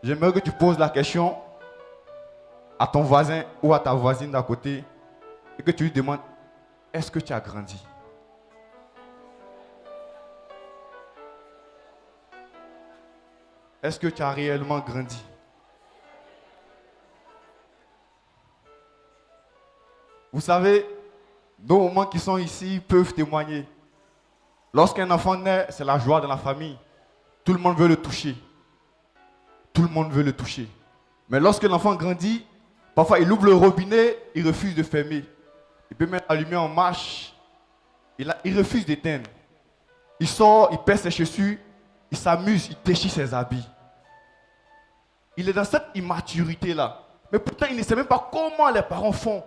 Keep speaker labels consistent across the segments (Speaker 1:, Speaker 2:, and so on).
Speaker 1: J'aimerais que tu poses la question à ton voisin ou à ta voisine d'à côté et que tu lui demandes, est-ce que tu as grandi? Est-ce que tu as réellement grandi? Vous savez, nos moments qui sont ici peuvent témoigner. Lorsqu'un enfant naît, c'est la joie de la famille. Tout le monde veut le toucher. Tout le monde veut le toucher. Mais lorsque l'enfant grandit, parfois il ouvre le robinet, il refuse de fermer. Il peut mettre la lumière en marche, il refuse d'éteindre. Il sort, il pèse ses chaussures, il s'amuse, il déchire ses habits. Il est dans cette immaturité-là. Mais pourtant, il ne sait même pas comment les parents font.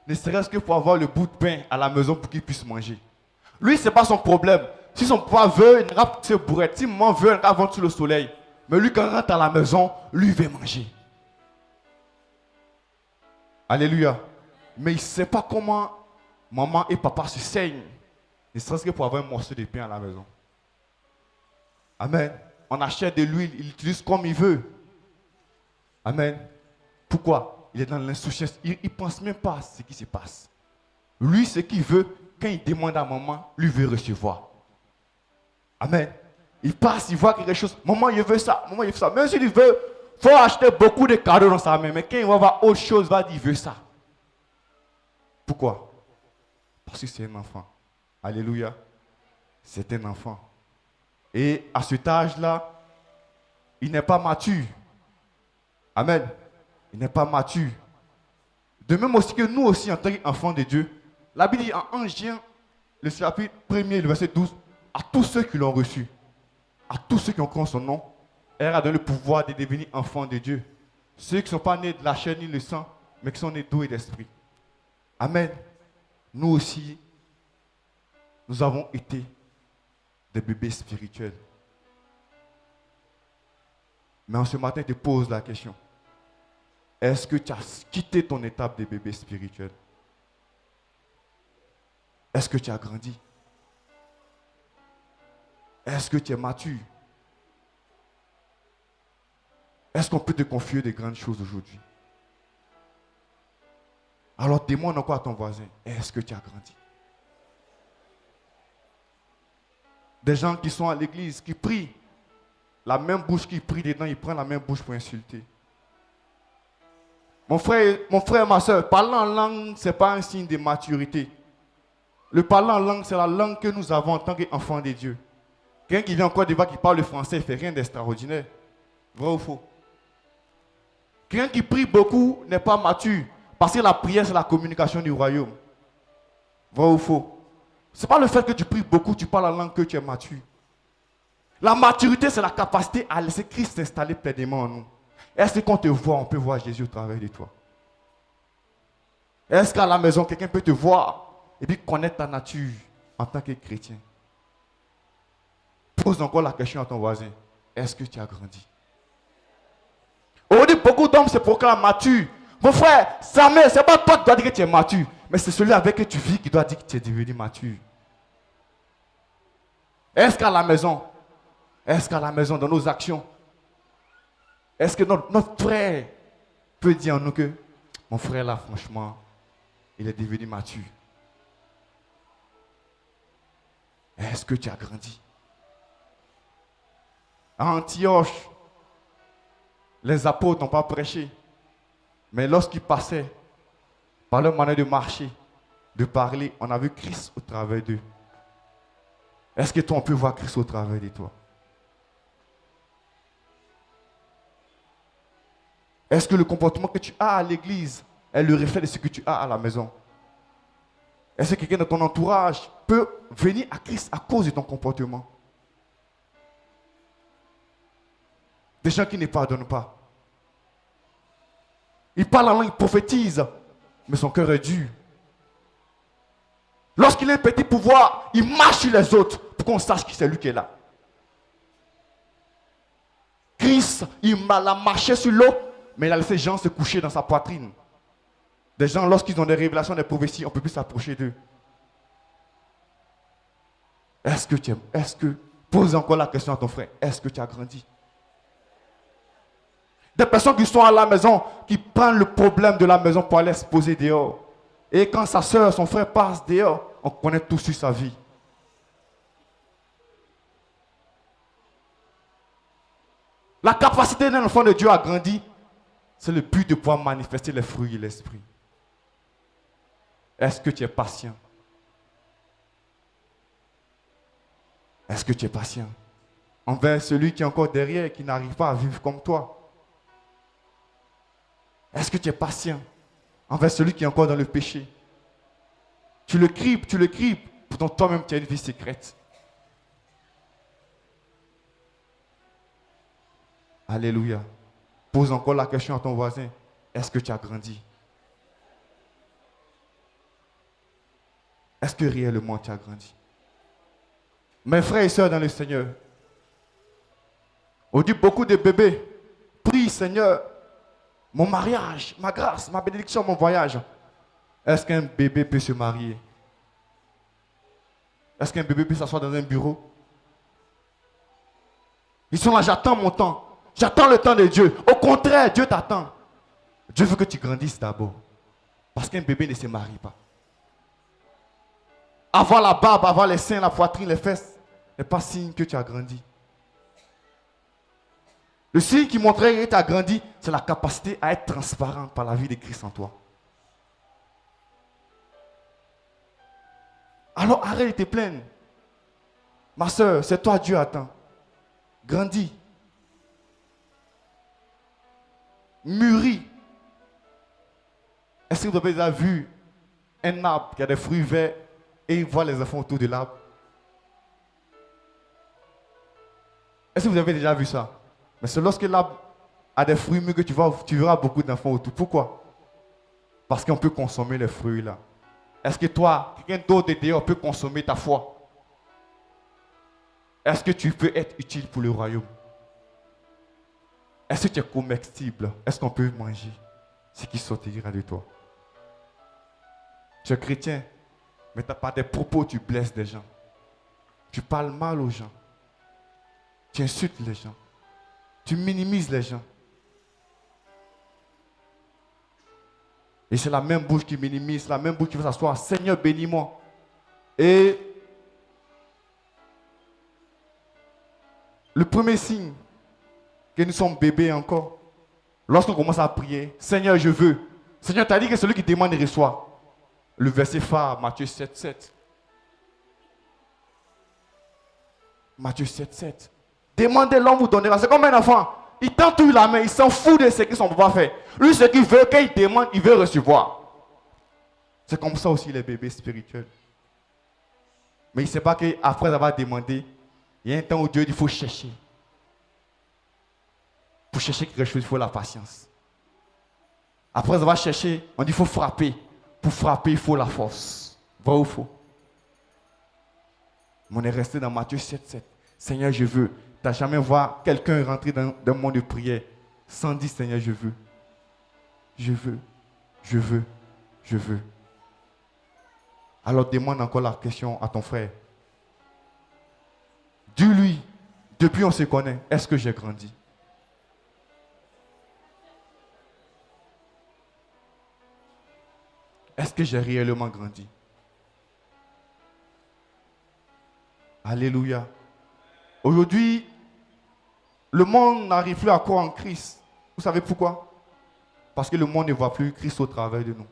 Speaker 1: Ne serait-ce que pour avoir le bout de pain à la maison pour qu'il puisse manger. Lui, ce n'est pas son problème. Si son papa veut, il n'a ses bourrettes. Si maman veut, il n'a vendre sous le soleil. Mais lui, quand il rentre à la maison, lui, il veut manger. Alléluia. Mais il ne sait pas comment maman et papa se saignent. Ne serait-ce que pour avoir un morceau de pain à la maison. Amen. On achète de l'huile, il l'utilise comme il veut. Amen. Pourquoi? Il est dans l'insouciance. Il ne pense même pas à ce qui se passe. Lui, ce qu'il veut, quand il demande à maman, lui veut recevoir. Amen. Il passe, il voit quelque chose. Maman, il veut ça. Maman, il veut ça. Même s'il veut, il faut acheter beaucoup de cadeaux dans sa main. Mais quand il va voir autre chose, il va dire, il veut ça. Pourquoi? Parce que c'est un enfant. Alléluia. C'est un enfant. Et à cet âge-là, il n'est pas mature. Amen. Il n'est pas mature. De même aussi que nous aussi, en tant qu'enfants de Dieu, la Bible dit en 1 Jean, le chapitre 1er, le verset 12, à tous ceux qui l'ont reçu, à tous ceux qui ont cru en son nom, elle a donné le pouvoir de devenir enfants de Dieu. Ceux qui ne sont pas nés de la chair ni du sang, mais qui sont nés d'eau et d'esprit. Amen. Nous aussi, nous avons été des bébés spirituels. Mais en ce matin, je te pose la question. Est-ce que tu as quitté ton étape de bébé spirituel? Est-ce que tu as grandi? Est-ce que tu es mature? Est-ce qu'on peut te confier de grandes choses aujourd'hui? Alors demande encore à ton voisin, est-ce que tu as grandi? Des gens qui sont à l'église, qui prient, la même bouche qui prie dedans, ils prennent la même bouche pour insulter. Mon frère, ma soeur, parler en langue, ce n'est pas un signe de maturité. Le parler en langue, c'est la langue que nous avons en tant qu'enfants de Dieu. Quelqu'un qui vient en Côte d'Ivoire qui parle le français, il ne fait rien d'extraordinaire. Vrai ou faux? Quelqu'un qui prie beaucoup n'est pas mature. Parce que la prière, c'est la communication du royaume. Vrai ou faux? Ce n'est pas le fait que tu pries beaucoup, tu parles la langue que tu es mature. La maturité, c'est la capacité à laisser Christ s'installer pleinement en nous. Est-ce qu'on te voit, on peut voir Jésus au travers de toi? Est-ce qu'à la maison, quelqu'un peut te voir et puis connaître ta nature en tant que chrétien? Pose encore la question à ton voisin. Est-ce que tu as grandi? Aujourd'hui, beaucoup d'hommes se proclament matures. Mon frère, Samuel, ce n'est pas toi qui dois dire que tu es mature, mais c'est celui avec qui tu vis qui doit dire que tu es devenu mature. Est-ce qu'à la maison, dans nos actions, est-ce que notre frère peut dire en nous que mon frère là, franchement, il est devenu mature? Est-ce que tu as grandi? À Antioche, les apôtres n'ont pas prêché. Mais lorsqu'ils passaient, par leur manière de marcher, de parler, on a vu Christ au travers d'eux. Est-ce que toi, on peut voir Christ au travers de toi? Est-ce que le comportement que tu as à l'église est le reflet de ce que tu as à la maison? Est-ce que quelqu'un de ton entourage peut venir à Christ à cause de ton comportement? Des gens qui ne pardonnent pas. Il parle en langue, il prophétise, mais son cœur est dur. Lorsqu'il a un petit pouvoir, il marche sur les autres pour qu'on sache que c'est lui qui est là. Christ, il a marché sur l'eau, mais il a laissé les gens se coucher dans sa poitrine. Des gens, lorsqu'ils ont des révélations, des prophéties, on ne peut plus s'approcher d'eux. Pose encore la question à ton frère, est-ce que tu as grandi? Des personnes qui sont à la maison, qui prennent le problème de la maison pour aller se poser dehors. Et quand sa soeur, son frère passe dehors, on connaît tout sur sa vie. La capacité d'un enfant de Dieu à grandir, c'est le but de pouvoir manifester les fruits de l'esprit. Est-ce que tu es patient? Est-ce que tu es patient envers celui qui est encore derrière, qui n'arrive pas à vivre comme toi? Est-ce que tu es patient envers celui qui est encore dans le péché? Tu le cribes, pourtant toi-même tu as une vie secrète. Alléluia. Pose encore la question à ton voisin. Est-ce que tu as grandi? Est-ce que réellement tu as grandi? Mes frères et sœurs dans le Seigneur, on dit beaucoup de bébés, prie Seigneur, mon mariage, ma grâce, ma bénédiction, mon voyage. Est-ce qu'un bébé peut se marier? Est-ce qu'un bébé peut s'asseoir dans un bureau? Ils sont là, j'attends mon temps. J'attends le temps de Dieu. Au contraire, Dieu t'attend. Dieu veut que tu grandisses d'abord. Parce qu'un bébé ne se marie pas. Avoir la barbe, avoir les seins, la poitrine, les fesses, n'est pas signe que tu as grandi. Le signe qui montrait que tu as grandi, c'est la capacité à être transparent par la vie de Christ en toi. Alors arrête de te plaindre. Ma soeur, c'est toi Dieu attend. Grandis. Mûris. Est-ce que vous avez déjà vu un arbre qui a des fruits verts et il voit les enfants autour de l'arbre? Est-ce que vous avez déjà vu ça? Mais c'est lorsque l'arbre a des fruits mûrs que tu verras beaucoup d'enfants autour. Pourquoi? Parce qu'on peut consommer les fruits là. Est-ce que toi, quelqu'un d'autre dehors peut consommer ta foi? Est-ce que tu peux être utile pour le royaume? Est-ce que tu es comestible? Est-ce qu'on peut manger ce qui sortira de toi? Tu es chrétien, mais tu n'as pas des propos, tu blesses des gens. Tu parles mal aux gens. Tu insultes les gens. Tu minimises les gens. Et c'est la même bouche qui minimise, la même bouche qui va s'asseoir. Seigneur, bénis-moi. Et le premier signe que nous sommes bébés encore, lorsqu'on commence à prier, Seigneur, je veux. Seigneur, tu as dit que celui qui demande reçoit. Le verset phare, Matthieu 7, 7. Matthieu 7, 7. Demandez, l'homme vous donnera. C'est comme un enfant. Il tend tout la main, il s'en fout de ce que son papa fait. Lui, ce qu'il veut, quand il demande, il veut recevoir. C'est comme ça aussi les bébés spirituels. Mais il ne sait pas qu'après avoir demandé, il y a un temps où Dieu dit qu'il faut chercher. Pour chercher quelque chose, il faut la patience. Après avoir cherché, on dit qu'il faut frapper. Pour frapper, il faut la force. Vrai ou faux? On est resté dans Matthieu 7, 7. Seigneur, je veux. Tu n'as jamais vu quelqu'un rentrer dans un monde de prière sans dire Seigneur, je veux. Je veux. Je veux. Je veux. Alors demande encore la question à ton frère. Dis-lui, depuis on se connaît, est-ce que j'ai grandi? Est-ce que j'ai réellement grandi? Alléluia. Aujourd'hui, le monde n'arrive plus à croire en Christ. Vous savez pourquoi? Parce que le monde ne voit plus Christ au travers de nous.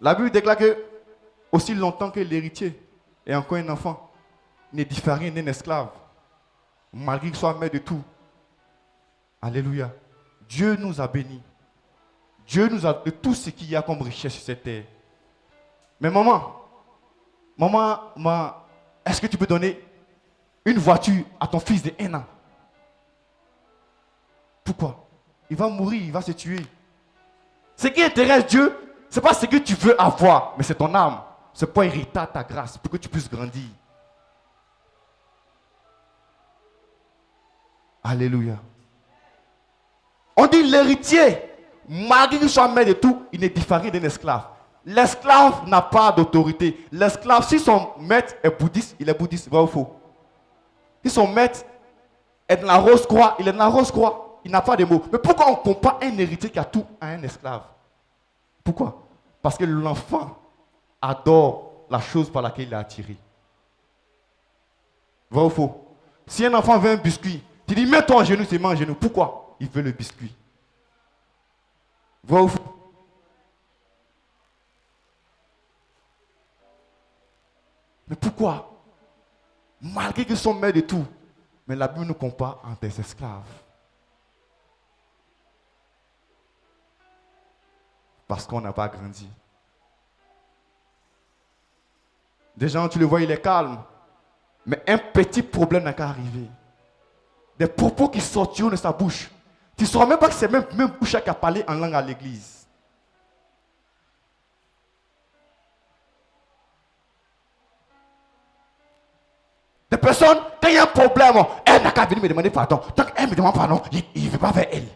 Speaker 1: La Bible déclare que aussi longtemps que l'héritier est encore un enfant, il ne diffère rien d'un esclave, malgré qu'il soit maître de tout. Alléluia. Dieu nous a bénis. Dieu nous a de tout ce qu'il y a comme richesse sur cette terre. Mais maman, est-ce que tu peux donner une voiture à ton fils de 1 an? Pourquoi? Il va mourir, il va se tuer. Ce qui intéresse Dieu, ce n'est pas ce que tu veux avoir, mais c'est ton âme. C'est pour hériter ta grâce, pour que tu puisses grandir. Alléluia. On dit l'héritier, malgré qu'il soit maître de tout, il n'est différent d'un esclave. L'esclave n'a pas d'autorité. L'esclave, si son maître est bouddhiste, il est bouddhiste, vrai ou faux? Si son maître est dans la rose-croix, il est dans la rose-croix. Il n'a pas de mots. Mais pourquoi on ne compare un héritier qui a tout à un esclave? Pourquoi? Parce que l'enfant adore la chose par laquelle il est attiré. Vrai ou faux? Si un enfant veut un biscuit, tu dis mets-toi en genoux, c'est mets en genoux. Pourquoi? Il veut le biscuit. Vrai ou faux? Mais pourquoi? Malgré qu'ils sont maîtres de tout, mais la Bible nous compare en des esclaves. Parce qu'on n'a pas grandi. Des gens, tu le vois, il est calme. Mais un petit problème n'a qu'à arriver. Des propos qui sortiront de sa bouche. Tu ne sauras même pas que c'est même bouche qui a parlé en langue à l'église. Des personnes, quand il y a un problème, elle n'a qu'à venir me demander pardon. Tant qu'elle me demande pardon, il ne veut pas vers elle.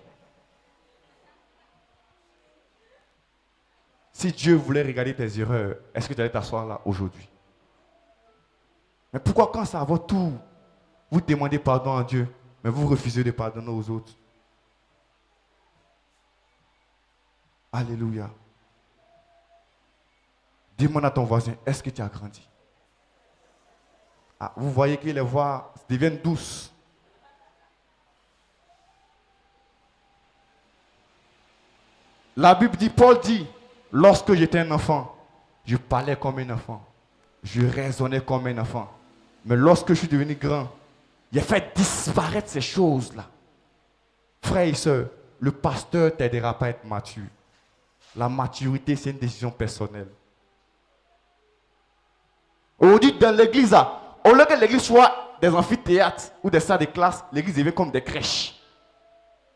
Speaker 1: Si Dieu voulait regarder tes erreurs, est-ce que tu allais t'asseoir là aujourd'hui? Mais pourquoi quand ça va tout, vous demandez pardon à Dieu, mais vous refusez de pardonner aux autres? Alléluia. Demande à ton voisin, est-ce que tu as grandi? Ah, vous voyez que les voix deviennent douces. La Bible dit, Paul dit, lorsque j'étais un enfant, je parlais comme un enfant. Je raisonnais comme un enfant. Mais lorsque je suis devenu grand, j'ai fait disparaître ces choses-là. Frères et sœurs, le pasteur ne t'aidera pas à être mature. La maturité, c'est une décision personnelle. Aujourd'hui, dans l'église, au lieu que l'église soit des amphithéâtres ou des salles de classe, l'église devient comme des crèches.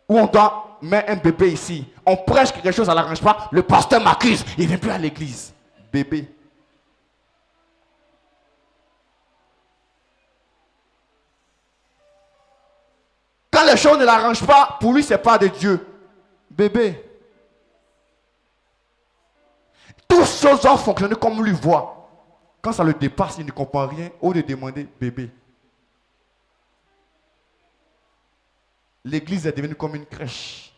Speaker 1: Où on doit mettre un bébé ici. On prêche quelque chose, ça n'arrange pas. Le pasteur m'accuse. Il ne vient plus à l'église. Bébé. Quand les choses ne l'arrangent pas, pour lui, ce n'est pas de Dieu. Bébé. Toutes choses doivent fonctionner comme lui voit. Quand ça le dépasse, il ne comprend rien. Au lieu de demander bébé. L'église est devenue comme une crèche.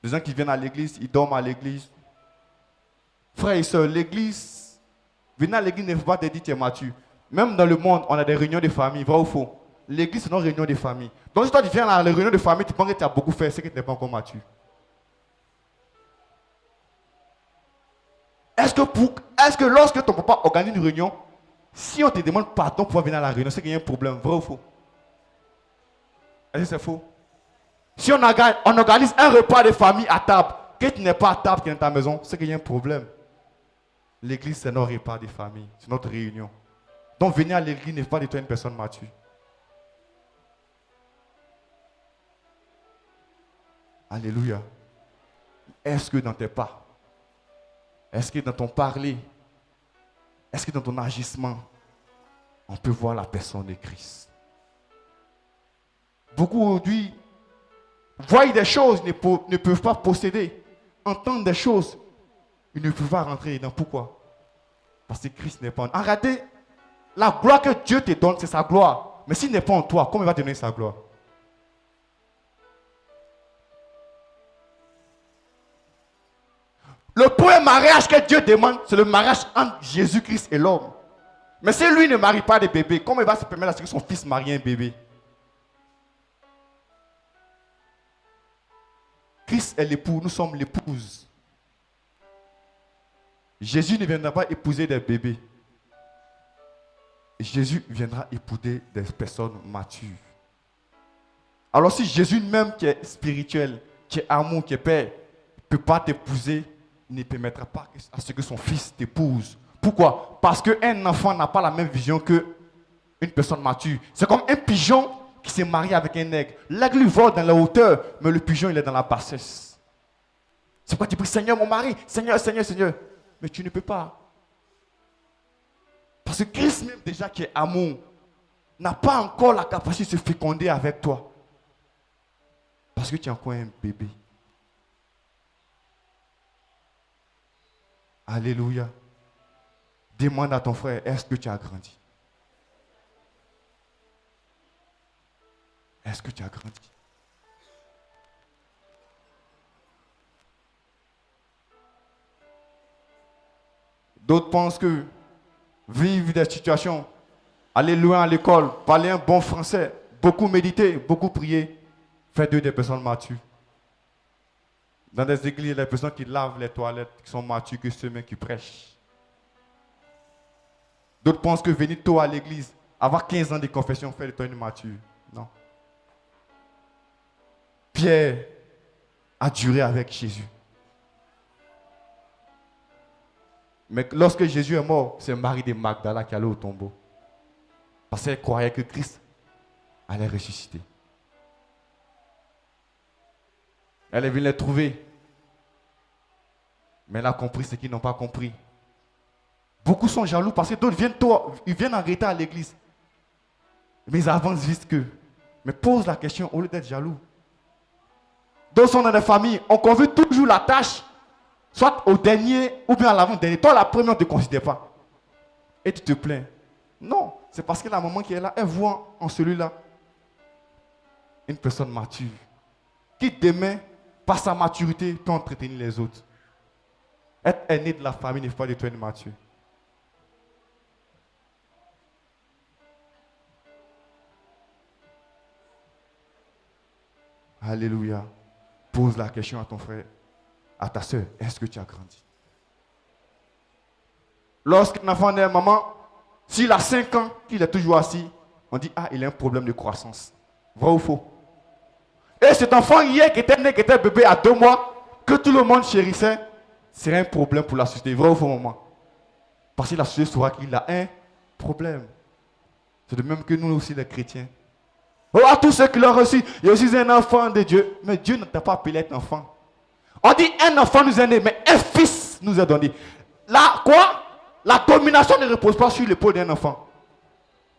Speaker 1: Les gens qui viennent à l'église, ils dorment à l'église. Frères et sœurs, l'église, venir à l'église ne faut pas te dire que tu es mature. Même dans le monde, on a des réunions de famille, vrai ou faux? L'église, c'est une réunion de famille. Donc si toi tu viens à la réunion de famille, tu penses que tu as beaucoup fait, c'est que tu n'es pas encore mature. Est-ce que lorsque ton papa organise une réunion, si on te demande pardon pour venir à la réunion, c'est qu'il y a un problème, vrai ou faux? Est-ce que c'est faux? Si on organise un repas de famille à table, que tu n'es pas à table, qui est dans ta maison, c'est qu'il y a un problème. L'église, c'est notre repas de famille, c'est notre réunion. Donc venir à l'église n'est pas de toi une personne mature. Alléluia. Est-ce que dans tes pas, est-ce que dans ton parler, est-ce que dans ton agissement, on peut voir la personne de Christ? Beaucoup aujourd'hui voient des choses, ne peuvent pas posséder, entendent des choses, ils ne peuvent pas rentrer dedans. Pourquoi? Parce que Christ n'est pas en... Arrêtez, la gloire que Dieu te donne, c'est sa gloire. Mais s'il n'est pas en toi, comment il va te donner sa gloire? Le premier mariage que Dieu demande, c'est le mariage entre Jésus-Christ et l'homme. Mais si lui ne marie pas de bébé, comment il va se permettre à ce que son fils marie un bébé? Christ est l'époux, nous sommes l'épouse. Jésus ne viendra pas épouser des bébés. Jésus viendra épouser des personnes matures. Alors si Jésus même qui est spirituel, qui est amour, qui est père, ne peut pas t'épouser, il ne permettra pas à ce que son fils t'épouse. Pourquoi? Parce qu'un enfant n'a pas la même vision qu'une personne mature. C'est comme un pigeon qui s'est marié avec un aigle. L'aigle vole dans la hauteur, mais le pigeon il est dans la bassesse. C'est pourquoi tu pries, Seigneur mon mari, Seigneur, Seigneur, Seigneur. Mais tu ne peux pas. Parce que Christ même déjà qui est amour, n'a pas encore la capacité de se féconder avec toi. Parce que tu es encore un bébé. Alléluia. Demande à ton frère, est-ce que tu as grandi? Est-ce que tu as grandi? D'autres pensent que vivre des situations, aller loin à l'école, parler un bon français, beaucoup méditer, beaucoup prier, fait d'eux des personnes matures. Dans des églises, il y a des personnes qui lavent les toilettes, qui sont matures que ceux-mêmes qui prêchent. D'autres pensent que venir tôt à l'église, avoir 15 ans de confession, fait de toi une mature. Non. Pierre a duré avec Jésus. Mais lorsque Jésus est mort, c'est Marie de Magdala qui allait au tombeau. Parce qu'elle croyait que Christ allait ressusciter. Elle est venue les trouver. Mais elle a compris ce qu'ils n'ont pas compris. Beaucoup sont jaloux parce que d'autres viennent en retard à l'église. Mais ils avancent vite qu'eux. Mais pose la question au lieu d'être jaloux. D'autres sont dans des familles, on confie toujours la tâche, soit au dernier ou bien à l'avant-dernier. Toi, la première, on ne te considère pas. Et tu te plains. Non, c'est parce que la maman qui est là, elle voit en celui-là une personne mature. Qui demain, par sa maturité, peut entretenir les autres. Être aîné de la famille ne fait pas de toi une mature. Alléluia. Pose la question à ton frère, à ta soeur, est-ce que tu as grandi? Lorsqu'un enfant naît, maman, s'il a 5 ans, qu'il est toujours assis, on dit, ah, il a un problème de croissance. Vrai ou faux? Et cet enfant hier qui était né, qui était bébé à 2 mois, que tout le monde chérissait, c'est un problème pour la société. Vrai ou faux, maman? Parce que la société saura qu'il a un problème. C'est de même que nous aussi, les chrétiens. Oh, à tous ceux qui l'ont reçu, je suis un enfant de Dieu. Mais Dieu ne t'a pas appelé être enfant. On dit un enfant nous est né, mais un fils nous est donné. Là, quoi? La domination ne repose pas sur l'épaule d'un enfant.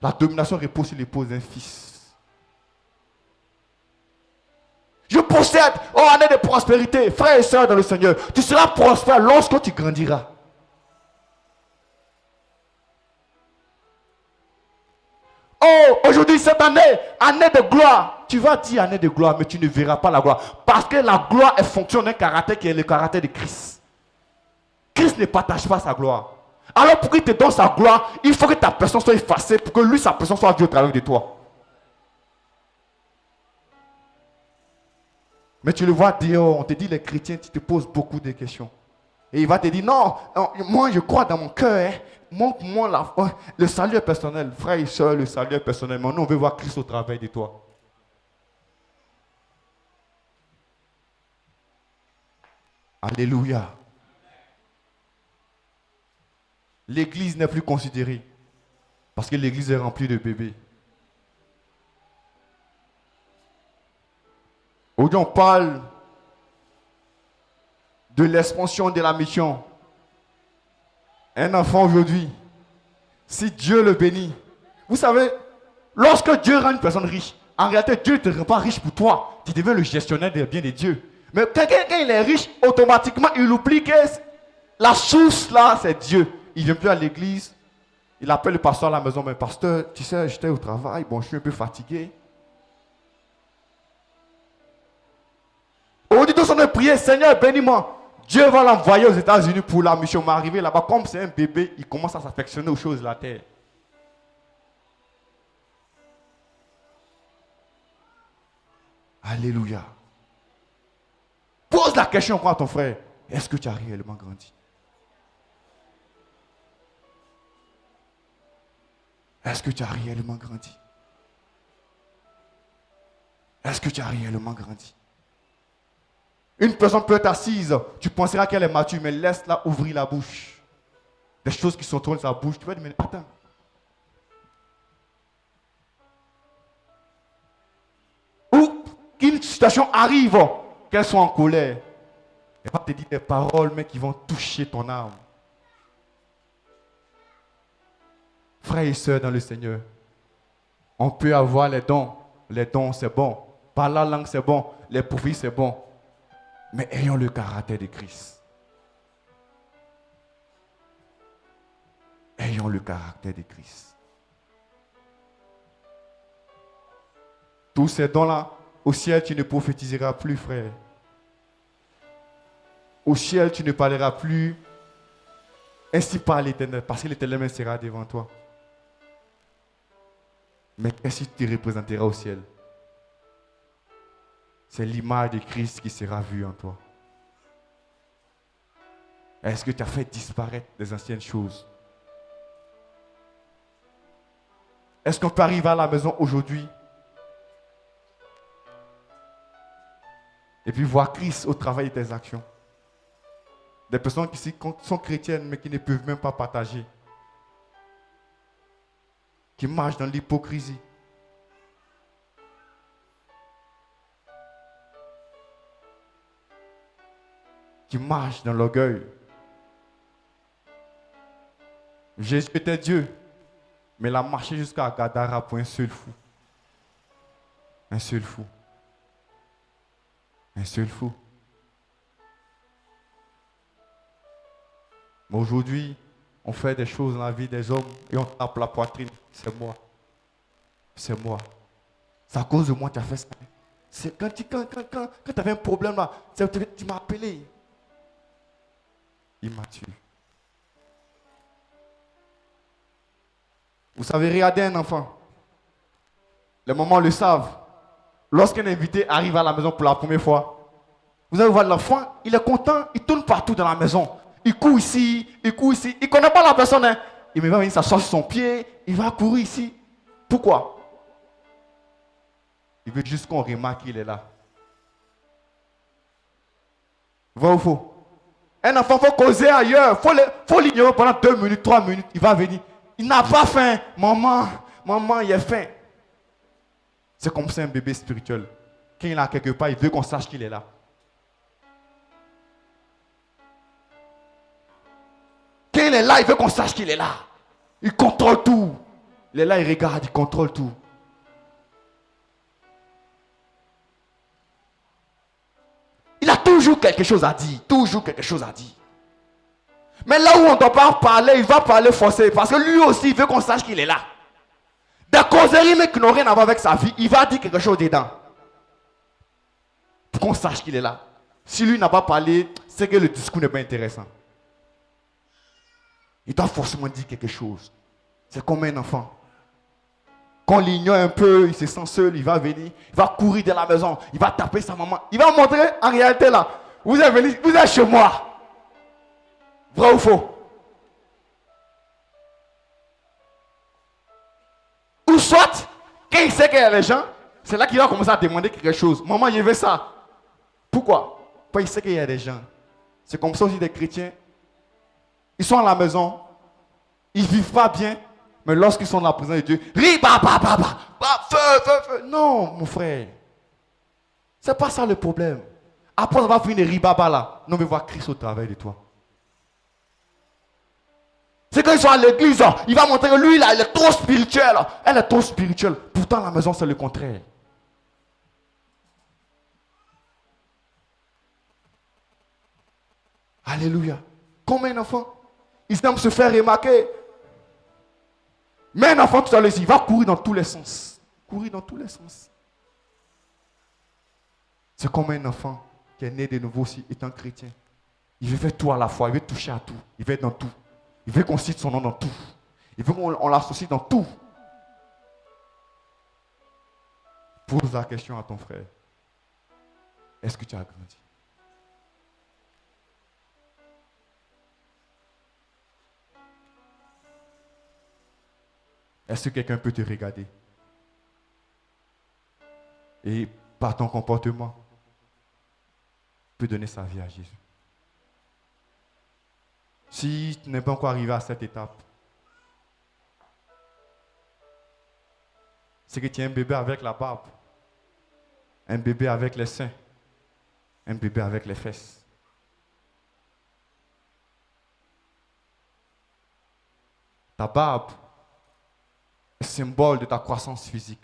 Speaker 1: La domination repose sur l'épaule d'un fils. Je possède, oh, année de prospérité, frères et sœurs dans le Seigneur. Tu seras prospère lorsque tu grandiras. Oh, aujourd'hui, cette année, année de gloire. Tu vas dire année de gloire, mais tu ne verras pas la gloire. Parce que la gloire est fonction d'un caractère qui est le caractère de Christ. Christ ne partage pas sa gloire. Alors pour qu'il te donne sa gloire, il faut que ta personne soit effacée pour que lui, sa personne soit vue au travers de toi. Mais tu le vois dehors, on te dit les chrétiens, tu te poses beaucoup de questions. Et il va te dire, non, moi je crois dans mon cœur, moi, le salut est personnel. Frère et soeur, le salut est personnel. Mais nous, on veut voir Christ au travers de toi. Alléluia. L'église n'est plus considérée. Parce que l'église est remplie de bébés. Aujourd'hui, on parle de l'expansion de la mission. Un enfant aujourd'hui, si Dieu le bénit, vous savez, lorsque Dieu rend une personne riche, en réalité, Dieu ne te rend pas riche pour toi. Tu deviens le gestionnaire des biens de Dieu. Mais quelqu'un, quand il est riche, automatiquement, il oublie que la source là, c'est Dieu. Il ne vient plus à l'église. Il appelle le pasteur à la maison. Mais pasteur, tu sais, j'étais au travail. Bon, je suis un peu fatigué. Aujourd'hui, tous on a prié, Seigneur, bénis-moi. Dieu va l'envoyer aux États-Unis pour la mission. Mais arrivé là-bas, comme c'est un bébé, il commence à s'affectionner aux choses de la terre. Alléluia. Pose la question à ton frère. Est-ce que tu as réellement grandi? Est-ce que tu as réellement grandi? Est-ce que tu as réellement grandi? Une personne peut être assise, tu penseras qu'elle est mature, mais laisse-la ouvrir la bouche. Des choses qui sont trop dans sa bouche, tu vas dire, mais attends. Ou qu'une situation arrive, qu'elle soit en colère, elle va te dire des paroles, mais qui vont toucher ton âme. Frères et sœurs dans le Seigneur, on peut avoir les dons. Les dons, c'est bon. Parler la langue, c'est bon. Les prophéties, c'est bon. Mais ayons le caractère de Christ. Ayons le caractère de Christ. Tous ces dons-là, au ciel, tu ne prophétiseras plus, frère. Au ciel, tu ne parleras plus. Ainsi parle l'Éternel, parce que l'Éternel sera devant toi. Mais qu'est-ce que tu représenteras au ciel? C'est l'image de Christ qui sera vue en toi. Est-ce que tu as fait disparaître les anciennes choses? Est-ce qu'on peut arriver à la maison aujourd'hui et puis voir Christ au travail de tes actions? Des personnes qui sont chrétiennes mais qui ne peuvent même pas partager. Qui marchent dans l'hypocrisie. Qui marchent dans l'orgueil. Jésus était Dieu, mais il a marché jusqu'à Gadara pour un seul fou. Un seul fou. Un seul fou. Mais aujourd'hui, on fait des choses dans la vie des hommes et on tape la poitrine. C'est moi. C'est moi. C'est à cause de moi que tu as fait ça. C'est quand tu avais un problème là, tu m'as appelé. Il m'a tué. Vous savez, regardez un enfant. Les mamans le savent. Lorsqu'un invité arrive à la maison pour la première fois, vous allez voir l'enfant, il est content, il tourne partout dans la maison. Il court ici, il court ici. Il ne connaît pas la personne. Hein. Il va venir s'asseoir sur son pied, il va courir ici. Pourquoi? Il veut juste qu'on remarque qu'il est là. Vrai ou faux? Un enfant, il faut causer ailleurs. Il faut l'ignorer pendant 2 minutes, 3 minutes. Il va venir. Il n'a pas faim. Maman, il a faim. C'est comme ça un bébé spirituel. Quand il est quelque part, il veut qu'on sache qu'il est là. Quand il est là, il veut qu'on sache qu'il est là. Il contrôle tout. Il est là, il regarde, il contrôle tout. Il a toujours quelque chose à dire. Toujours quelque chose à dire. Mais là où on ne doit pas parler, il va parler forcé. Parce que lui aussi, il veut qu'on sache qu'il est là. Des causeries, mais qui n'ont rien à voir avec sa vie, il va dire quelque chose dedans. Pour qu'on sache qu'il est là. Si lui n'a pas parlé, c'est que le discours n'est pas intéressant. Il doit forcément dire quelque chose. C'est comme un enfant. Quand on l'ignore un peu, il se sent seul, il va venir, il va courir de la maison, il va taper sa maman. Il va montrer, en réalité là, vous êtes venu, vous êtes chez moi. Vrai ou faux? Ou soit, quand il sait qu'il y a des gens, c'est là qu'il va commencer à demander quelque chose. Maman, je veux ça. Pourquoi? Parce qu'il sait qu'il y a des gens. C'est comme ça aussi des chrétiens. Ils sont à la maison, ils ne vivent pas bien, mais lorsqu'ils sont dans la présence de Dieu, feu. Non, mon frère. C'est pas ça le problème. Après avoir fini les ribaba là, nous on veut voir Christ au travail de toi. C'est quand ils sont à l'église, il va montrer que lui là, il est trop spirituel. Elle est trop spirituelle. Pourtant, à la maison, c'est le contraire. Alléluia. Comme un enfant, il aime se faire remarquer. Mais un enfant, tout à l'heure, il va courir dans tous les sens. Courir dans tous les sens. C'est comme un enfant qui est né de nouveau aussi, étant chrétien. Il veut faire tout à la fois, il veut toucher à tout, il veut être dans tout. Il veut qu'on cite son nom dans tout. Il veut qu'on l'associe dans tout. Pose la question à ton frère. Est-ce que tu as grandi? Est-ce que quelqu'un peut te regarder? Et par ton comportement, peut donner sa vie à Jésus. Si tu n'es pas encore arrivé à cette étape, c'est que tu es un bébé avec la barbe, un bébé avec les seins, un bébé avec les fesses. Ta barbe est symbole de ta croissance physique.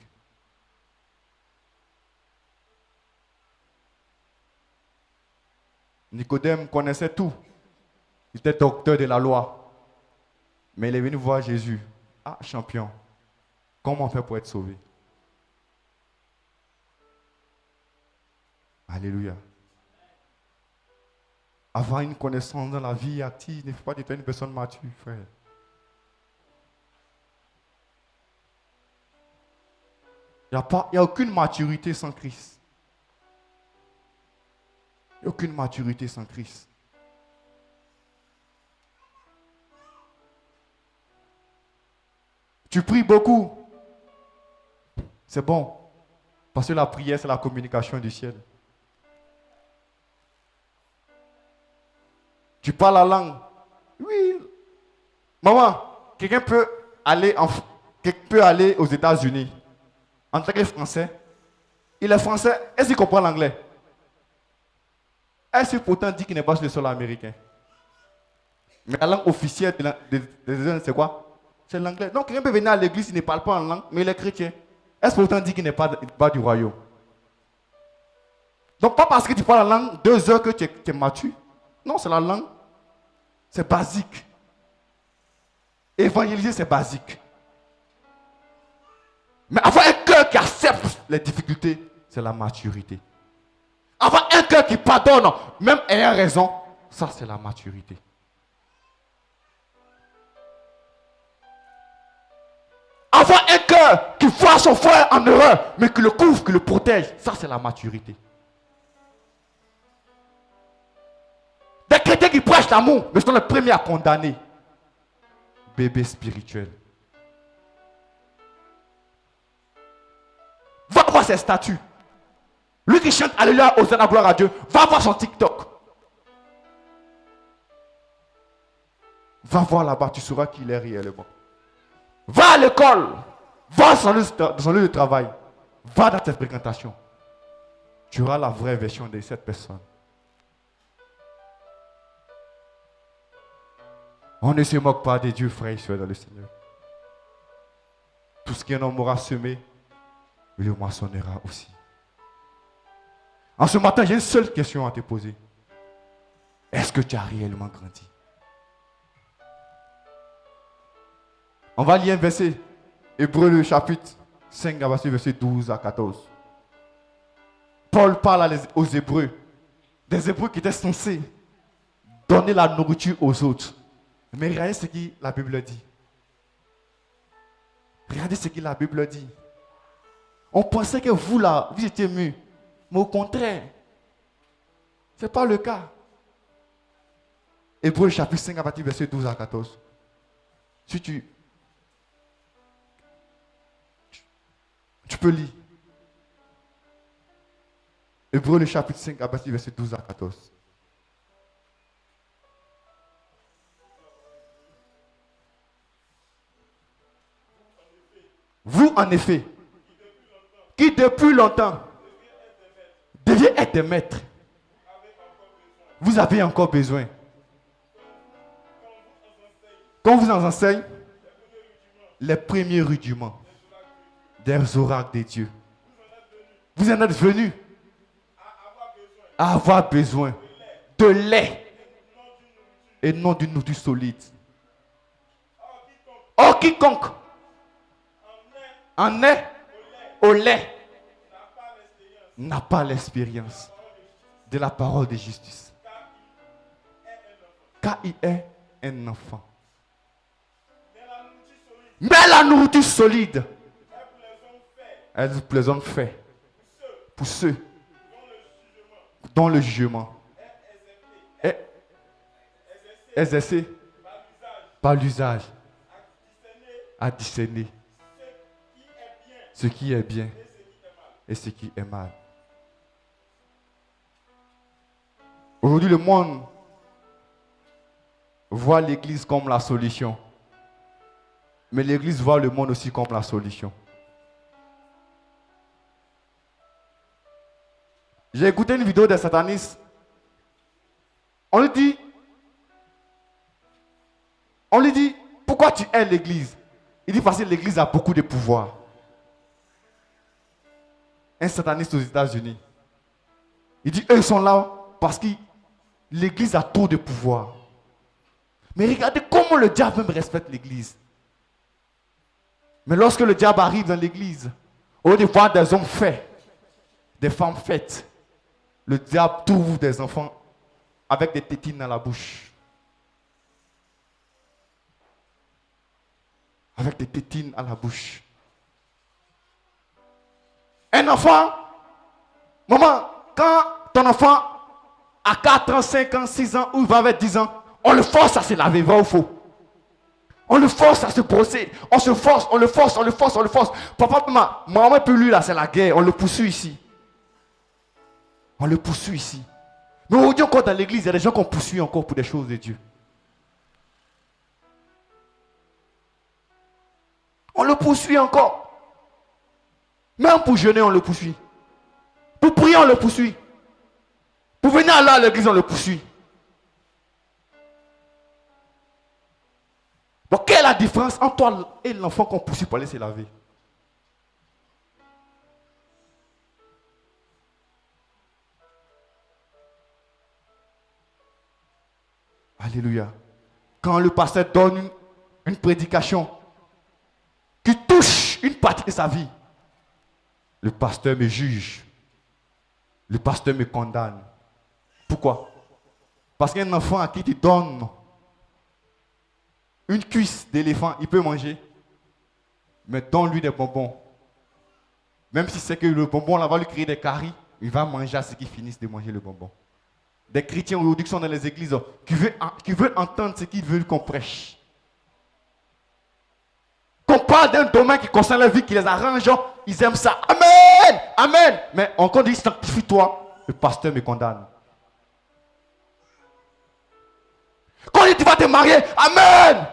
Speaker 1: Nicodème connaissait tout. Il était docteur de la loi. Mais il est venu voir Jésus. Ah, champion, comment on fait pour être sauvé? Alléluia. Avoir une connaissance dans la vie active ne fait pas de toi une personne mature, frère. Il n'y a aucune maturité sans Christ. Il n'y a aucune maturité sans Christ. Tu pries beaucoup. C'est bon. Parce que la prière, c'est la communication du ciel. Tu parles la langue. Oui. Maman, quelqu'un peut aller aux États-Unis en tant que Français. Il est français. Est-ce qu'il comprend l'anglais? Est-ce qu'il pourtant dit qu'il n'est pas sur le sol américain? Mais la langue officielle des États-Unis, c'est quoi? C'est l'anglais. Donc, quelqu'un peut venir à l'église, il ne parle pas en langue, mais il est chrétien. Est-ce pourtant dit qu'il n'est pas du royaume? Donc, pas parce que tu parles la langue 2 heures que tu es mature. Non, c'est la langue. C'est basique. Évangéliser, c'est basique. Mais avoir un cœur qui accepte les difficultés, c'est la maturité. Avoir un cœur qui pardonne, même ayant raison, ça, c'est la maturité. Avoir un cœur qui voit son frère en erreur, mais qui le couvre, qui le protège, ça, c'est la maturité. Des chrétiens qui prêchent l'amour, mais sont les premiers à condamner. Bébé spirituel. Va voir ses statuts. Lui qui chante Alléluia, Hosanna, gloire à Dieu, va voir son TikTok. Va voir là-bas, tu sauras qui il est réellement. Va à l'école. Va dans son lieu de travail. Va dans tes fréquentations. Tu auras la vraie version de cette personne. On ne se moque pas de Dieu, frère et soeur dans le Seigneur. Tout ce qu'un homme aura semé, il le moissonnera aussi. En ce matin, j'ai une seule question à te poser. Est-ce que tu as réellement grandi? On va lire un verset. Hébreux, le chapitre 5, verset 12 à 14. Paul parle aux Hébreux. Des Hébreux qui étaient censés donner la nourriture aux autres. Mais regardez ce que la Bible dit. Regardez ce que la Bible dit. On pensait que vous là, vous étiez mieux. Mais au contraire, ce n'est pas le cas. Hébreux chapitre 5 à partir du verset 12 à 14. Si tu peux lire. Hébreux le chapitre 5 à partir du verset 12 à 14. Vous, en effet, qui depuis longtemps deviez être des maîtres, vous avez encore besoin. Quand vous en enseigne les premiers rudiments des oracles de Dieu, vous en êtes venus à avoir besoin de lait et non d'une nourriture solide. Or, quiconque en est au lait n'a pas l'expérience de la parole de justice. Car il est un enfant. Mais la nourriture solide, elle est pour les hommes faits, pour ceux dont le jugement est exercé par l'usage à discerner ce qui est bien et ce qui est mal. Aujourd'hui, le monde voit l'Église comme la solution. Mais l'Église voit le monde aussi comme la solution. J'ai écouté une vidéo des satanistes. On lui dit, pourquoi tu hais l'Église? Il dit parce que l'Église a beaucoup de pouvoir. Un sataniste aux États-Unis. Il dit, eux sont là parce que l'Église a trop de pouvoir. Mais regardez comment le diable même respecte l'Église. Mais lorsque le diable arrive dans l'Église, au lieu de voir des hommes faits, des femmes faites, le diable trouve des enfants avec des tétines dans la bouche. Avec des tétines à la bouche. Un enfant, maman, quand ton enfant a 4 ans, 5 ans, 6 ans ou il va avec 10 ans, on le force à se laver, vrai ou faux? On le force à se brosser. On se force, on le force, on le force, on le force. Papa, maman, plus lui là, c'est la guerre. On le poursuit ici. On le poursuit ici. Mais aujourd'hui encore dans l'église, il y a des gens qu'on poursuit encore pour des choses de Dieu. On le poursuit encore. Même pour jeûner, on le poursuit. Pour prier, on le poursuit. Pour venir là à l'église, on le poursuit. Bon, quelle est la différence entre toi et l'enfant qu'on poursuit pour aller se laver? Alléluia. Quand le pasteur donne une prédication qui touche une partie de sa vie, le pasteur me juge. Le pasteur me condamne. Pourquoi? Parce qu'un enfant à qui tu donnes une cuisse d'éléphant, il peut manger. Mais donne-lui des bonbons. Même si c'est que le bonbon là va lui créer des caries, il va manger à ce qu'il finisse de manger le bonbon. Des chrétiens aujourd'hui qui sont dans les églises, qui veulent entendre ce qu'ils veulent qu'on prêche. Qu'on parle d'un domaine qui concerne la vie, qui les arrange, ils aiment ça. Amen! Amen! Mais encore dit, sanctifie-toi, le pasteur me condamne. Quand il dit, tu vas te marier, amen!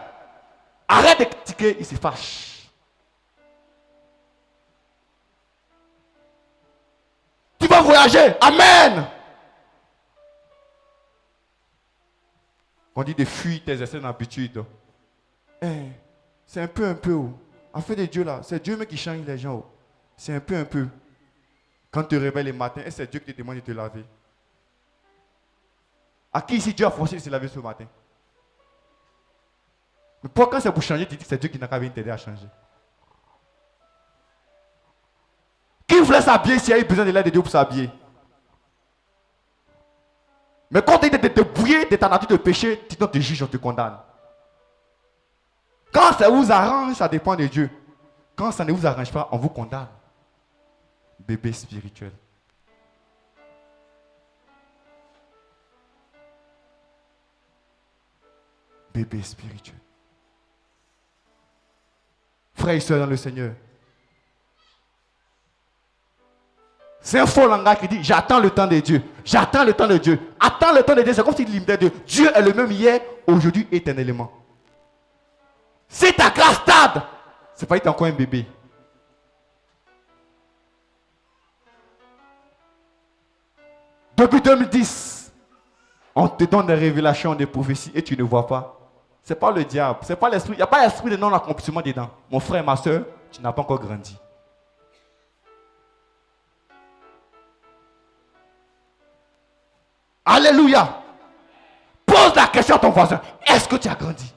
Speaker 1: Arrête de critiquer, il se fâche. Tu vas voyager, amen! On dit de fuir tes anciennes habitudes. C'est un peu. En fait, de Dieu là, c'est Dieu même qui change les gens. C'est un peu. Quand tu te réveilles le matin, et c'est Dieu qui te demande de te laver. À qui ici Dieu a forcé de se laver ce matin? Mais pourquoi c'est pour changer, tu dis que c'est Dieu qui n'a qu'à venir t'aider à changer? Qui voulait s'habiller s'il y a eu besoin de l'aide de Dieu pour s'habiller? Mais quand tu es de te brouiller de ta nature de péché, tu te juges, on te condamne. Quand ça vous arrange, ça dépend de Dieu. Quand ça ne vous arrange pas, on vous condamne. Bébé spirituel. Bébé spirituel. Frères et sœurs dans le Seigneur. C'est un faux langage qui dit j'attends le temps de Dieu. J'attends le temps de Dieu. Attends le temps de Dieu, c'est comme s'il limitait Dieu. Dieu est le même hier, aujourd'hui, éternellement. Si ta grâce tarde, c'est pas que tu es encore un bébé. Depuis 2010, on te donne des révélations, des prophéties et tu ne vois pas. Ce n'est pas le diable, ce n'est pas l'esprit. Il n'y a pas l'esprit de non-accomplissement dedans. Mon frère, ma soeur, tu n'as pas encore grandi. Alléluia. Pose la question à ton voisin. Est-ce que tu as grandi?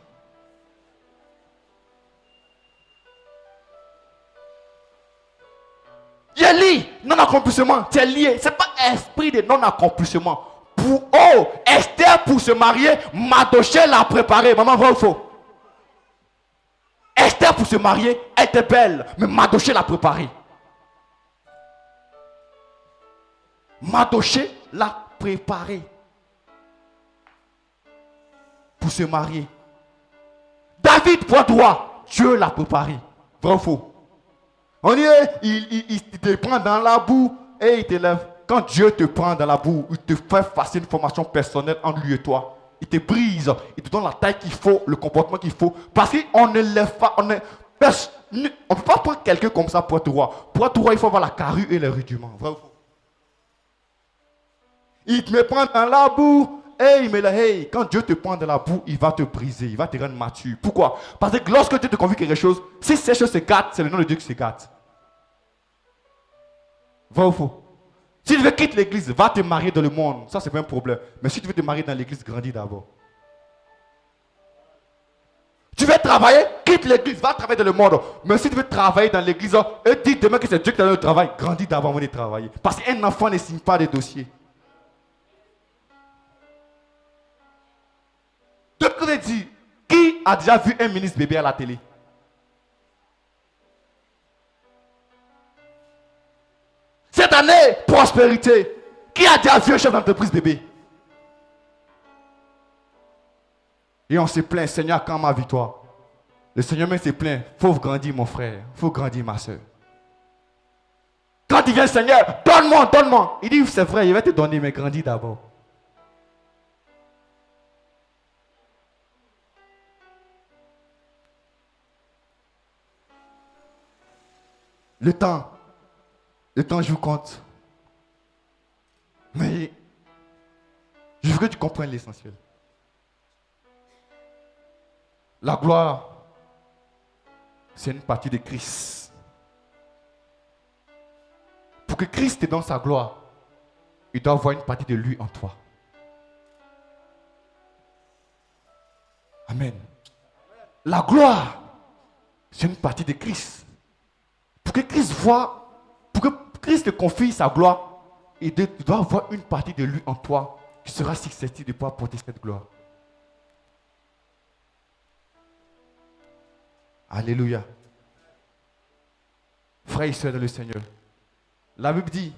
Speaker 1: Il est lié, non-accomplissement, tu es lié. Ce n'est pas esprit de non-accomplissement. Pour Esther, pour se marier, Mardochée l'a préparé. Maman, vrai ou faux? Esther, pour se marier, elle était belle, mais Mardochée l'a préparé. Mardochée l'a préparé pour se marier. David, point droit, Dieu l'a préparé. Vrai ou faux? On dit, il te prend dans la boue et il te lève. Quand Dieu te prend dans la boue, il te fait passer une formation personnelle entre lui et toi. Il te brise, il te donne la taille qu'il faut, le comportement qu'il faut. Parce qu'on ne lève pas, on ne peut pas prendre quelqu'un comme ça pour être roi. Pour être roi, il faut avoir la carrure et les rudiments. Vrai ou faux? Il me prend dans la boue et il me dit, hey, quand Dieu te prend dans la boue, il va te briser, il va te rendre mature. Pourquoi? Parce que lorsque Dieu te confie quelque chose, si ces choses se gâtent, c'est le nom de Dieu qui se gâte. Vrai ou faux? Si tu veux quitter l'église, va te marier dans le monde. Ça, c'est pas un problème. Mais si tu veux te marier dans l'église, grandis d'abord. Tu veux travailler, quitte l'église, va travailler dans le monde. Mais si tu veux travailler dans l'église, et dis demain que c'est Dieu qui t'a donné le travail, grandis d'abord avant de travailler. Parce qu'un enfant ne signe pas des dossiers. me dire, qui a déjà vu un ministre bébé à la télé? Cette année, prospérité. Qui a déjà vu un chef d'entreprise bébé? Et on se plaint, Seigneur, quand ma victoire? Le Seigneur même se plaint, il faut grandir mon frère, il faut grandir ma soeur. Quand il vient, Seigneur, donne-moi, donne-moi. Il dit, c'est vrai, il va te donner, mais grandis d'abord. Le temps, je vous compte. Mais je veux que tu comprennes l'essentiel. La gloire, c'est une partie de Christ. Pour que Christ te donne sa gloire, il doit avoir une partie de lui en toi. Amen. La gloire, c'est une partie de Christ. Pour que Christ voit, pour que Christ te confie sa gloire, il doit avoir une partie de lui en toi qui sera susceptible de pouvoir porter cette gloire. Alléluia. Frères et sœurs dans le Seigneur, la Bible dit,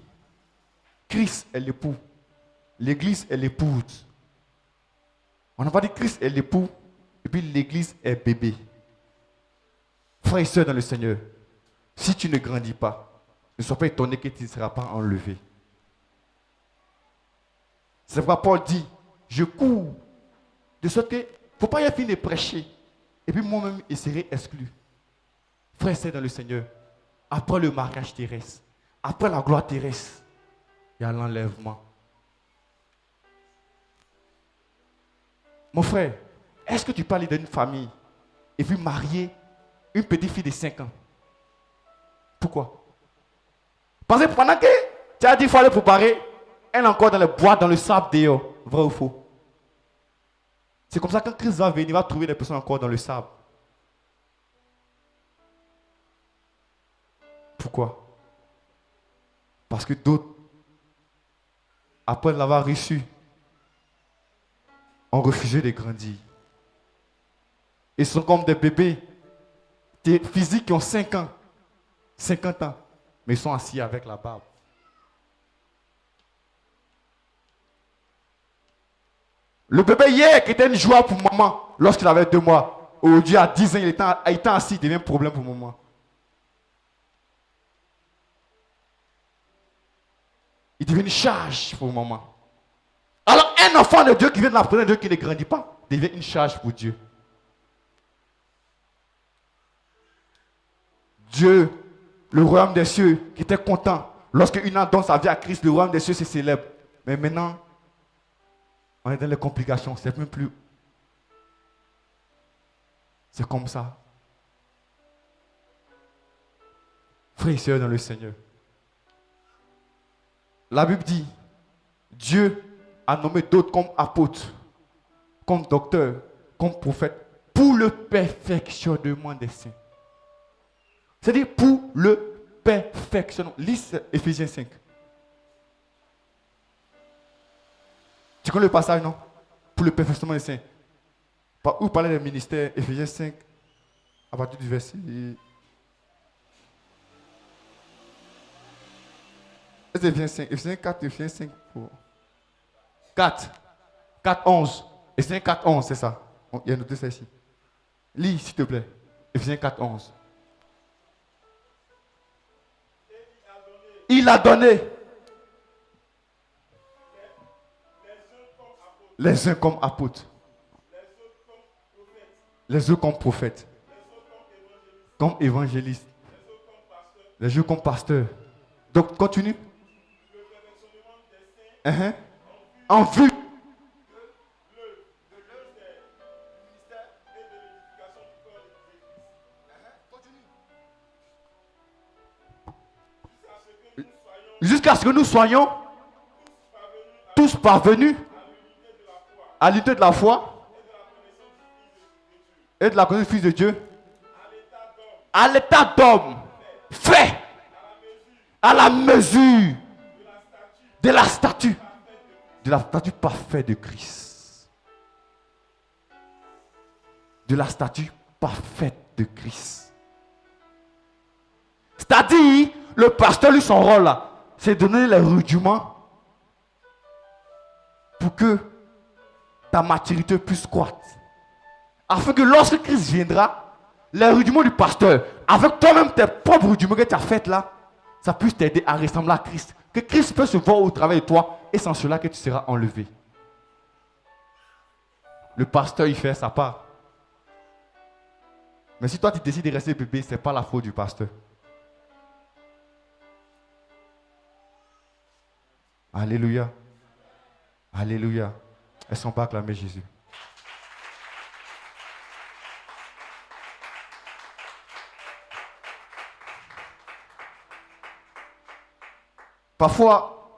Speaker 1: Christ est l'époux, l'église est l'épouse. On n'a pas dit Christ est l'époux, et puis l'église est bébé. Frères et sœurs dans le Seigneur, si tu ne grandis pas, ne sois pas étonné que tu ne seras pas enlevé. C'est pourquoi Paul dit, je cours, de sorte que, il ne faut pas y avoir fini de prêcher, et puis moi-même, je serai exclu. Frères et sœurs dans le Seigneur, après le mariage terrestre, après la gloire terrestre, il y a l'enlèvement. Mon frère, est-ce que tu parles d'une famille et puis marier une petite fille de 5 ans? Pourquoi? Parce que pendant que tu as dit qu'il fallait préparer, elle est encore dans le bois, dans le sable dehors. Vrai ou faux? C'est comme ça que quand Christ va venir, il va trouver des personnes encore dans le sable. Pourquoi? Parce que d'autres, après l'avoir reçu, ont refusé de grandir. Ils sont comme des bébés, des physiques qui ont 5 ans, 50 ans, mais ils sont assis avec la barbe. Le bébé hier qui était une joie pour maman lorsqu'il avait 2 mois, aujourd'hui à 10 ans, il était assis, il devient un problème pour maman. Il devient une charge pour maman. Alors un enfant de Dieu qui vient de la présence de Dieu qui ne grandit pas, devient une charge pour Dieu. Dieu, le royaume des cieux, qui était content lorsqu'il a donné sa vie à Christ, le royaume des cieux se célèbre. Mais maintenant, on est dans les complications, c'est même plus. C'est comme ça. Frères et sœurs dans le Seigneur. La Bible dit, Dieu a nommé d'autres comme apôtres, comme docteurs, comme prophètes, pour le perfectionnement des saints. C'est-à-dire pour le perfectionnement. Lis Éphésiens 5. Tu connais le passage, non? Pour le perfectionnement des saints. Où il parlait des ministères, Éphésiens 5, à partir du verset. Éphésiens 5, Éphésiens 4, Éphésiens 5 pour. 4, 4, 11. Éphésiens 4, 11, c'est ça. Il y a noté ça ici. Lis, s'il te plaît. Éphésiens 4, 11. Il a donné les uns comme apôtres, les autres comme prophètes, comme évangélistes, les autres comme pasteurs. Donc, continue. En vue. Jusqu'à ce que nous soyons tous parvenus à l'unité de la foi et de la connaissance du Fils de Dieu, à l'état d'homme fait à la mesure de la statue parfaite de Christ. de la statue parfaite de Christ. C'est-à-dire, le pasteur, lui, son rôle là, c'est de donner les rudiments pour que ta maturité puisse croître. Afin que lorsque Christ viendra, les rudiments du pasteur, avec toi-même tes propres rudiments que tu as faits là, ça puisse t'aider à ressembler à Christ. Que Christ peut se voir au travers de toi et c'est en cela que tu seras enlevé. Le pasteur, il fait sa part. Mais si toi tu décides de rester bébé, ce n'est pas la faute du pasteur. Alléluia. Alléluia. Est-ce qu'on peut acclamer Jésus? Parfois,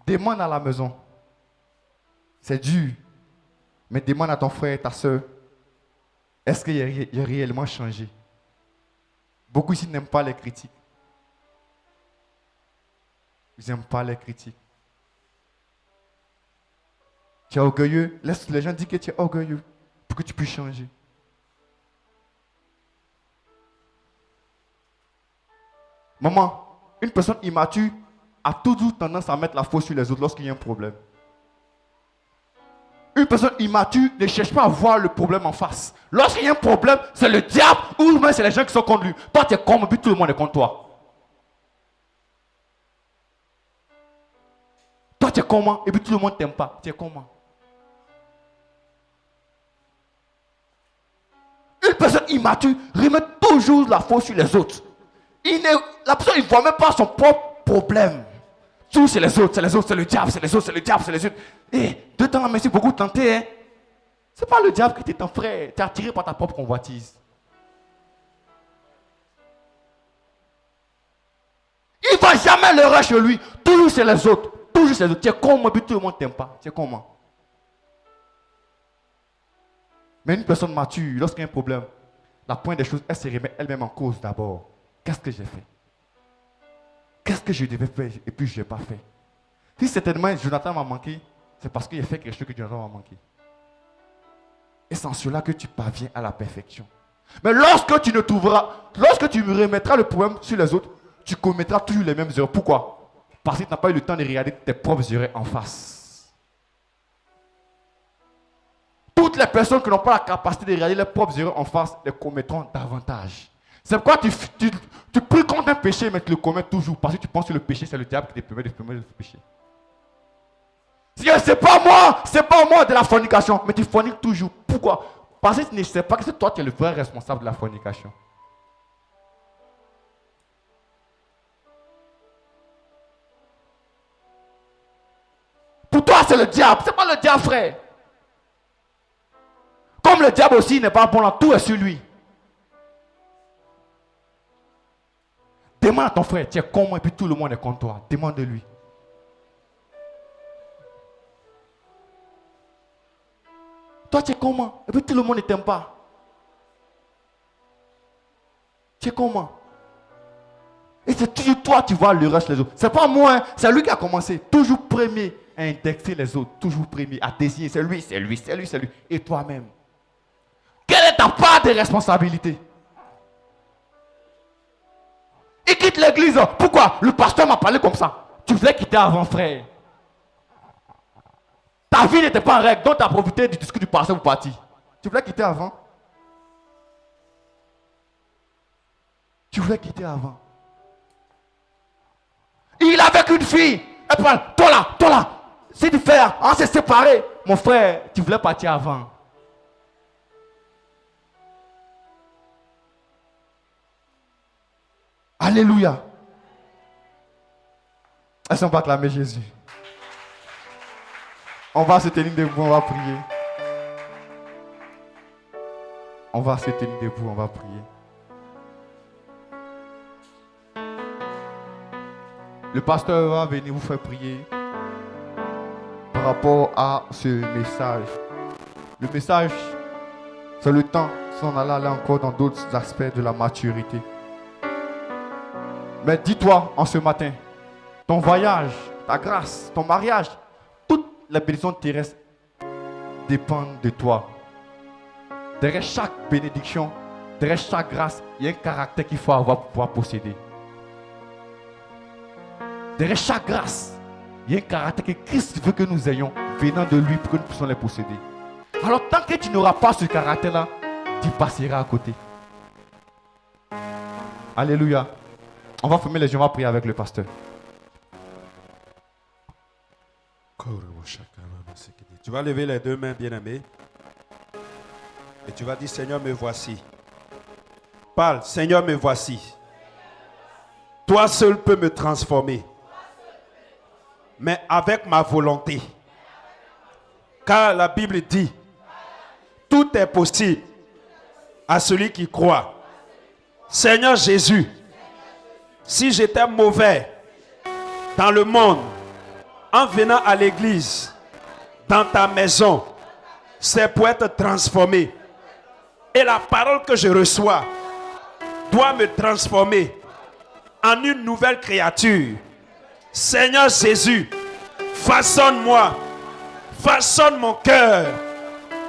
Speaker 1: demande à la maison. C'est dur. Mais demande à ton frère et ta soeur. Est-ce qu'il a réellement changé? Beaucoup ici n'aiment pas les critiques. Ils n'aiment pas les critiques. Tu es orgueilleux. Laisse les gens dire que tu es orgueilleux pour que tu puisses changer. Maman, une personne immature a toujours tendance à mettre la faute sur les autres lorsqu'il y a un problème. Une personne immature ne cherche pas à voir le problème en face. Lorsqu'il y a un problème, c'est le diable ou même c'est les gens qui sont contre lui. Toi, tu es con, puis tout le monde est contre toi. Toi, tu es comment? Et puis tout le monde ne t'aime pas. Tu es comment? Une personne immature remet toujours la faute sur les autres. La personne ne voit même pas son propre problème. Tout c'est les autres, c'est les autres, c'est le diable, c'est les autres, c'est le diable, c'est les autres. Et de temps en temps, beaucoup tenté. Hein? Ce n'est pas le diable qui t'est ton frère. Tu es attiré par ta propre convoitise. Il ne va jamais l'erreur chez lui. Toujours c'est les autres. Toujours c'est les autres. Tu es comment, puis tout le monde ne t'aime pas. Tu es comment? Mais une personne mature, lorsqu'il y a un problème, la pointe des choses, elle se remet elle-même en cause d'abord. Qu'est-ce que j'ai fait? Qu'est-ce que je devais faire et puis je n'ai pas fait? Si certainement Jonathan m'a manqué, c'est parce qu'il a fait quelque chose que Jonathan m'a manqué. Et c'est en cela que tu parviens à la perfection. Mais lorsque tu me remettras le problème sur les autres, tu commettras toujours les mêmes erreurs. Pourquoi? Parce que tu n'as pas eu le temps de regarder tes propres erreurs en face. Toutes les personnes qui n'ont pas la capacité de regarder leurs propres erreurs en face les commettront davantage. C'est pourquoi tu pries contre un péché, mais tu le commets toujours. Parce que tu penses que le péché, c'est le diable qui te permet de faire le péché. C'est pas moi de la fornication, mais tu forniques toujours. Pourquoi? Parce que tu ne sais pas que c'est toi qui es le vrai responsable de la fornication. Pour toi, c'est le diable. C'est pas le diable, frère. Comme le diable aussi n'est pas bon là, tout est sur lui. Demande à ton frère, tu es con moi et puis tout le monde est contre toi. Demande-lui. Toi, tu es comment? Et puis tout le monde ne t'aime pas. Tu es comment? Et c'est toujours toi qui vois le reste des autres. C'est pas moi, hein. C'est lui qui a commencé. Toujours premier à indexer les autres. Toujours premier à désigner. C'est lui, c'est lui, c'est lui, c'est lui. Et toi-même. Quelle est ta part de responsabilité? Il quitte l'église. Pourquoi? Le pasteur m'a parlé comme ça. Tu voulais quitter avant, frère. Ta vie n'était pas en règle, donc tu as profité du discours du pasteur pour partir. Tu voulais quitter avant? Tu voulais quitter avant. Il avait qu'une fille. Elle parle, toi là. C'est du faire, on s'est séparés. Mon frère, tu voulais partir avant. Alléluia. Est-ce qu'on va acclamer Jésus? On va se tenir debout, on va prier. On va se tenir debout, on va prier. Le pasteur va venir vous faire prier par rapport à ce message. Le message, c'est le temps, si on allait aller encore dans d'autres aspects de la maturité. Mais dis-toi en ce matin, ton voyage, ta grâce, ton mariage, toutes les bénédictions terrestres dépendent de toi. Derrière chaque bénédiction, derrière chaque grâce, il y a un caractère qu'il faut avoir pour pouvoir posséder. Derrière chaque grâce, il y a un caractère que Christ veut que nous ayons venant de lui pour que nous puissions les posséder. Alors tant que tu n'auras pas ce caractère-là, tu passeras à côté. Alléluia. On va fermer les yeux, on va prier avec le pasteur.
Speaker 2: Tu vas lever les deux mains, bien-aimés. Et tu vas dire, Seigneur, me voici. Parle, Seigneur, me voici. Toi seul peux me transformer. Mais avec ma volonté. Car la Bible dit, tout est possible à celui qui croit. Seigneur Jésus, si j'étais mauvais dans le monde, en venant à l'église, dans ta maison, c'est pour être transformé. Et la parole que je reçois doit me transformer en une nouvelle créature. Seigneur Jésus, façonne-moi, façonne mon cœur.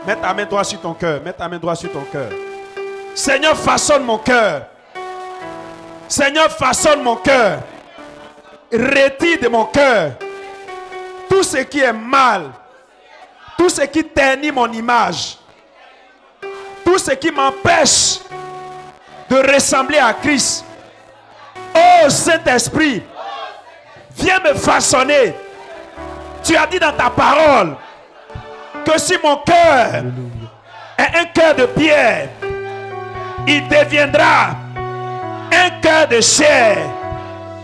Speaker 2: Mets ta main droite sur ton cœur, mets ta main droite sur ton cœur. Seigneur, façonne mon cœur. Seigneur, façonne mon cœur. Retire de mon cœur tout ce qui est mal, tout ce qui ternit mon image, tout ce qui m'empêche de ressembler à Christ. Oh Saint-Esprit, viens me façonner. Tu as dit dans ta parole que si mon cœur est un cœur de pierre, il deviendra un cœur de chair.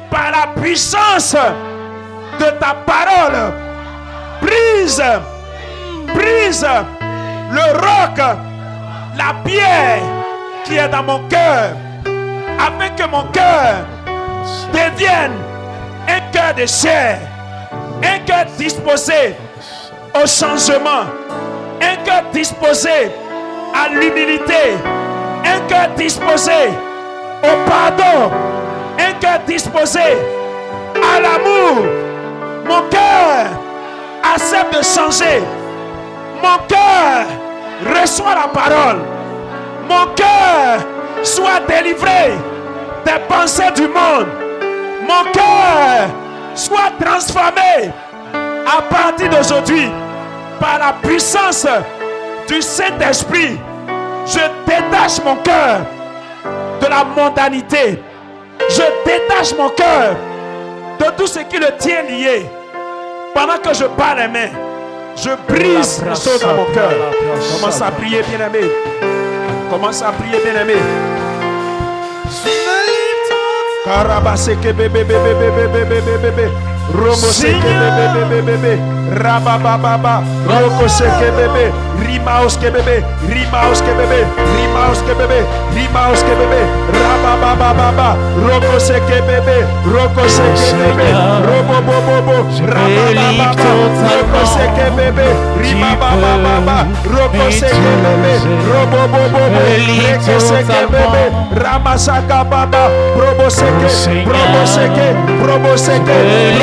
Speaker 2: Par la puissance de ta parole, brise le roc, la pierre qui est dans mon cœur, afin que mon cœur devienne un cœur de chair, un cœur disposé au changement, un cœur disposé à l'humilité, un cœur disposé au pardon, un cœur disposé à l'amour. Mon cœur accepte de changer. Mon cœur reçoit la parole. Mon cœur soit délivré des pensées du monde. Mon cœur soit transformé à partir d'aujourd'hui par la puissance du Saint-Esprit. Je détache mon cœur de la mondanité. Je détache mon cœur de tout ce qui le tient lié. Pendant que je bats les mains, je brise les choses dans mon cœur. Commence à prier, bien-aimé. Commence à prier, bien-aimé. Karabaseke bébé bébé bébé bébé bébé. Roboseke bébé bébé bébé. Rabababa. Rokoseke bébé. Rimaoske bébé. Rimaoske bébé. Rimaoske bébé. Rimaoske bébé. Rabababa. Rokoseke bébé. Rokoseke bébé. Robobobobo. Rabababa. Rokoseke bébé. Rimabababa. Rokoseke bébé. Robobobobo. Rekoseke bébé. Ramasaka baba. Proboseke. Proboseke. Proboseke.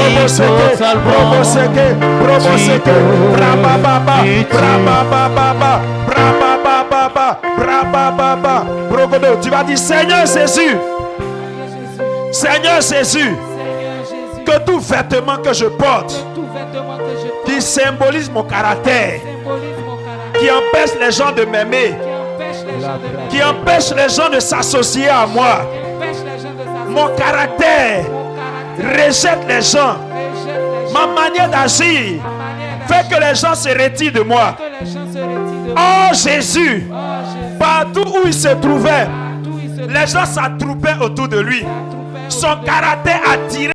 Speaker 2: Proboseke. Proboseke. Proboseke. Brabababa. Brabababa. Brabababa. Brabababa. Brogodo. Tu vas dire Seigneur Jésus. Seigneur Jésus. Que tout vêtement que je porte qui symbolise mon caractère, qui empêche les gens de m'aimer, qui empêche les gens de s'associer à moi, mon caractère rejette les gens, ma manière d'agir fait que les gens se retirent de moi. Oh Jésus, partout où il se trouvait, les gens s'attroupaient autour de lui. Son caractère attirait